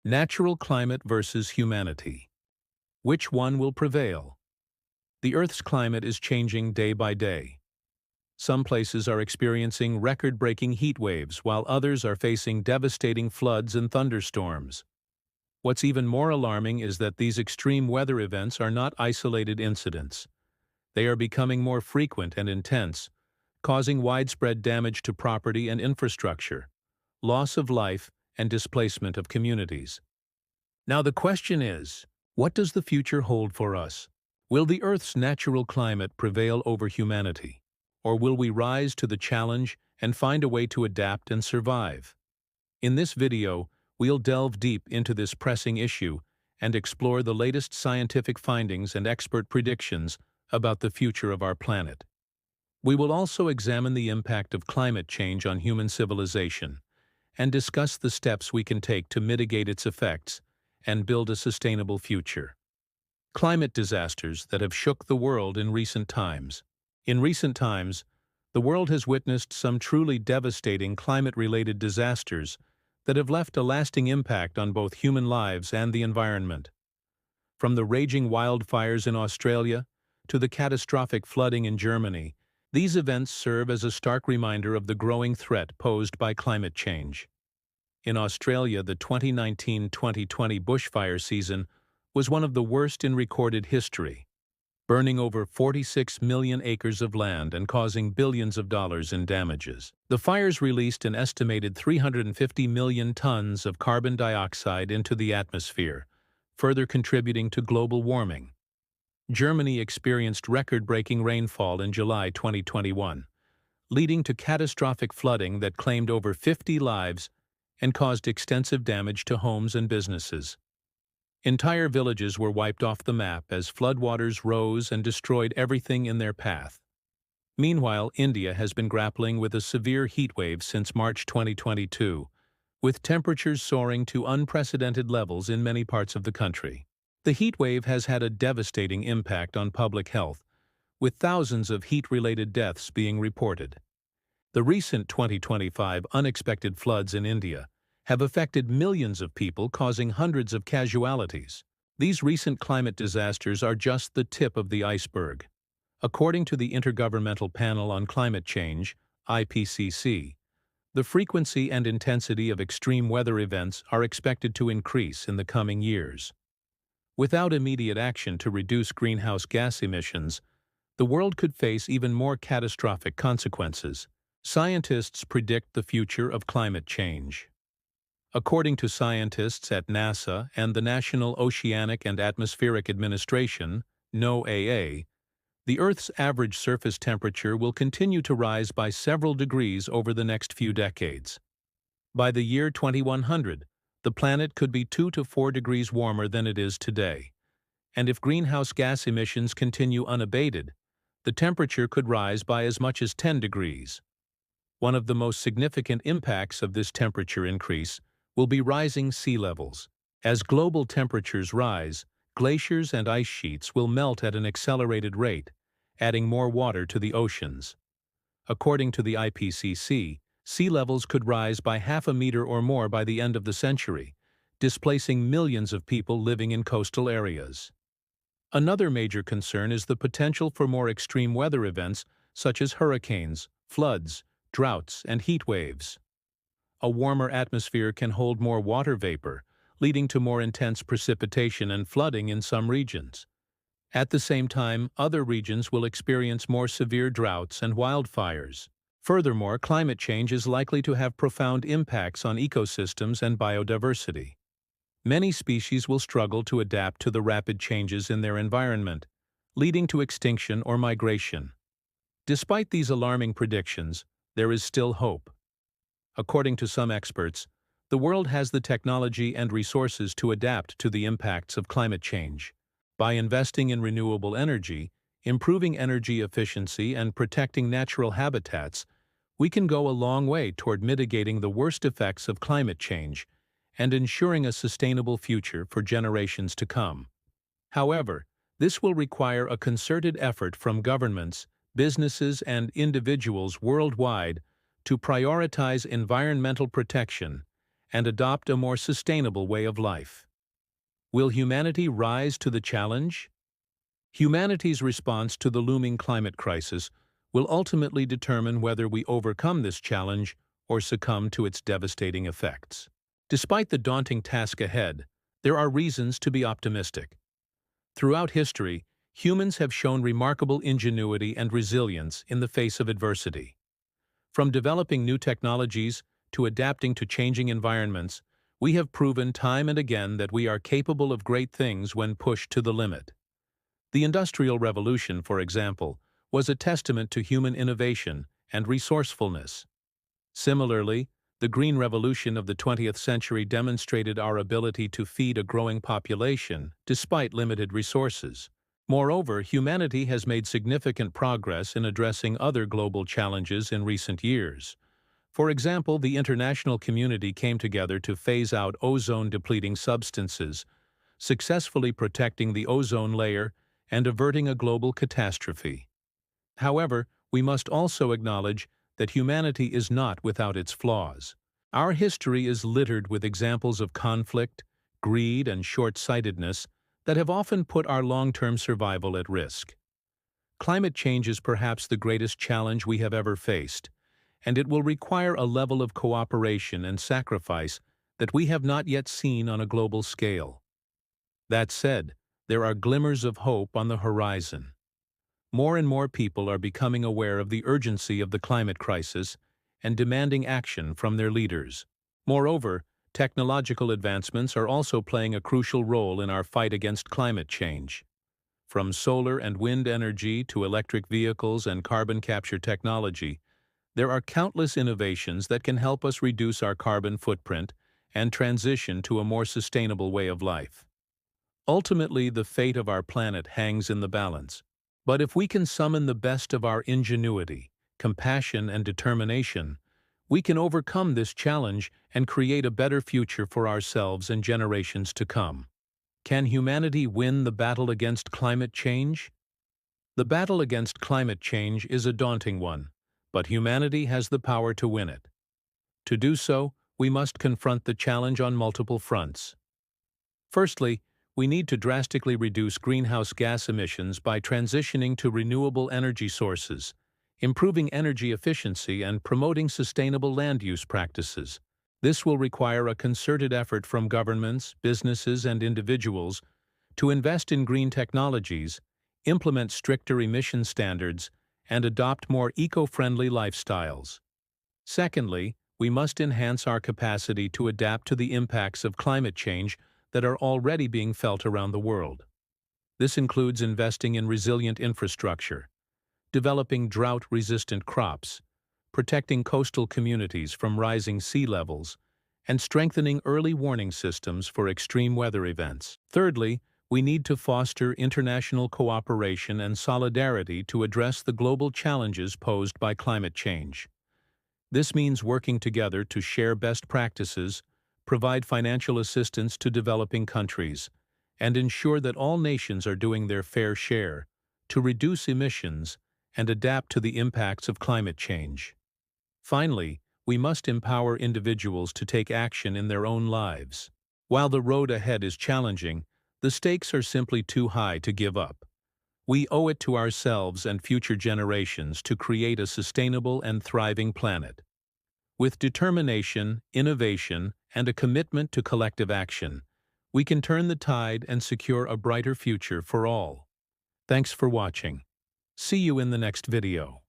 Natural climate versus humanity. Which one will prevail? The Earth's climate is changing day by day. Some places are experiencing record-breaking heat waves, while others are facing devastating floods and thunderstorms. What's even more alarming is that these extreme weather events are not isolated incidents. They are becoming more frequent and intense, causing widespread damage to property and infrastructure, loss of life, and displacement of communities. Now the question is, what does the future hold for us? Will the Earth's natural climate prevail over humanity? Or will we rise to the challenge and find a way to adapt and survive? In this video, we'll delve deep into this pressing issue and explore the latest scientific findings and expert predictions about the future of our planet. We will also examine the impact of climate change on human civilization and discuss the steps we can take to mitigate its effects and build a sustainable future. Climate disasters that have shook the world in recent times. In recent times, the world has witnessed some truly devastating climate-related disasters that have left a lasting impact on both human lives and the environment. From the raging wildfires in Australia to the catastrophic flooding in Germany, these events serve as a stark reminder of the growing threat posed by climate change. In Australia, the 2019-2020 bushfire season was one of the worst in recorded history, burning over 46 million acres of land and causing billions of dollars in damages. The fires released an estimated 350 million tons of carbon dioxide into the atmosphere, further contributing to global warming. Germany experienced record-breaking rainfall in July 2021, leading to catastrophic flooding that claimed over 50 lives and caused extensive damage to homes and businesses. Entire villages were wiped off the map as floodwaters rose and destroyed everything in their path. Meanwhile, India has been grappling with a severe heatwave since March 2022, with temperatures soaring to unprecedented levels in many parts of the country. The heatwave has had a devastating impact on public health, with thousands of heat-related deaths being reported. The recent 2025 unexpected floods in India have affected millions of people, causing hundreds of casualties. These recent climate disasters are just the tip of the iceberg. According to the Intergovernmental Panel on Climate Change, IPCC, the frequency and intensity of extreme weather events are expected to increase in the coming years. Without immediate action to reduce greenhouse gas emissions, the world could face even more catastrophic consequences. Scientists predict the future of climate change. According to scientists at NASA and the National Oceanic and Atmospheric Administration, NOAA, the Earth's average surface temperature will continue to rise by several degrees over the next few decades. By the year 2100, the planet could be 2 to 4 degrees warmer than it is today. And if greenhouse gas emissions continue unabated, the temperature could rise by as much as 10 degrees. One of the most significant impacts of this temperature increase will be rising sea levels. As global temperatures rise, glaciers and ice sheets will melt at an accelerated rate, adding more water to the oceans. According to the IPCC, sea levels could rise by half a meter or more by the end of the century, displacing millions of people living in coastal areas. Another major concern is the potential for more extreme weather events such as hurricanes, floods, droughts, and heat waves. A warmer atmosphere can hold more water vapor, leading to more intense precipitation and flooding in some regions. At the same time, other regions will experience more severe droughts and wildfires. Furthermore, climate change is likely to have profound impacts on ecosystems and biodiversity. Many species will struggle to adapt to the rapid changes in their environment, leading to extinction or migration. Despite these alarming predictions, there is still hope. According to some experts, the world has the technology and resources to adapt to the impacts of climate change. By investing in renewable energy, improving energy efficiency, and protecting natural habitats, we can go a long way toward mitigating the worst effects of climate change and ensuring a sustainable future for generations to come. However, this will require a concerted effort from governments, businesses, and individuals worldwide to prioritize environmental protection and adopt a more sustainable way of life. Will humanity rise to the challenge? Humanity's response to the looming climate crisis will ultimately determine whether we overcome this challenge or succumb to its devastating effects. Despite the daunting task ahead, there are reasons to be optimistic. Throughout history, humans have shown remarkable ingenuity and resilience in the face of adversity. From developing new technologies to adapting to changing environments, we have proven time and again that we are capable of great things when pushed to the limit. The Industrial Revolution, for example, was a testament to human innovation and resourcefulness. Similarly, the Green Revolution of the 20th century demonstrated our ability to feed a growing population despite limited resources. Moreover, humanity has made significant progress in addressing other global challenges in recent years. For example, the international community came together to phase out ozone-depleting substances, successfully protecting the ozone layer and averting a global catastrophe. However, we must also acknowledge that humanity is not without its flaws. Our history is littered with examples of conflict, greed, and short-sightedness that have often put our long-term survival at risk. Climate change is perhaps the greatest challenge we have ever faced, and it will require a level of cooperation and sacrifice that we have not yet seen on a global scale. That said, there are glimmers of hope on the horizon. More and more people are becoming aware of the urgency of the climate crisis and demanding action from their leaders. Moreover, technological advancements are also playing a crucial role in our fight against climate change. From solar and wind energy to electric vehicles and carbon capture technology, there are countless innovations that can help us reduce our carbon footprint and transition to a more sustainable way of life. Ultimately, the fate of our planet hangs in the balance. But if we can summon the best of our ingenuity, compassion, and determination, we can overcome this challenge and create a better future for ourselves and generations to come. Can humanity win the battle against climate change? The battle against climate change is a daunting one, but humanity has the power to win it. To do so, we must confront the challenge on multiple fronts. Firstly, we need to drastically reduce greenhouse gas emissions by transitioning to renewable energy sources, improving energy efficiency, and promoting sustainable land use practices. This will require a concerted effort from governments, businesses, and individuals to invest in green technologies, implement stricter emission standards, and adopt more eco-friendly lifestyles. Secondly, we must enhance our capacity to adapt to the impacts of climate change that are already being felt around the world. This includes investing in resilient infrastructure, developing drought-resistant crops, protecting coastal communities from rising sea levels, and strengthening early warning systems for extreme weather events. Thirdly, we need to foster international cooperation and solidarity to address the global challenges posed by climate change. This means working together to share best practices, provide financial assistance to developing countries, and ensure that all nations are doing their fair share to reduce emissions and adapt to the impacts of climate change. Finally, we must empower individuals to take action in their own lives. While the road ahead is challenging, the stakes are simply too high to give up. We owe it to ourselves and future generations to create a sustainable and thriving planet. With determination, innovation, and a commitment to collective action, we can turn the tide and secure a brighter future for all. Thanks for watching. See you in the next video.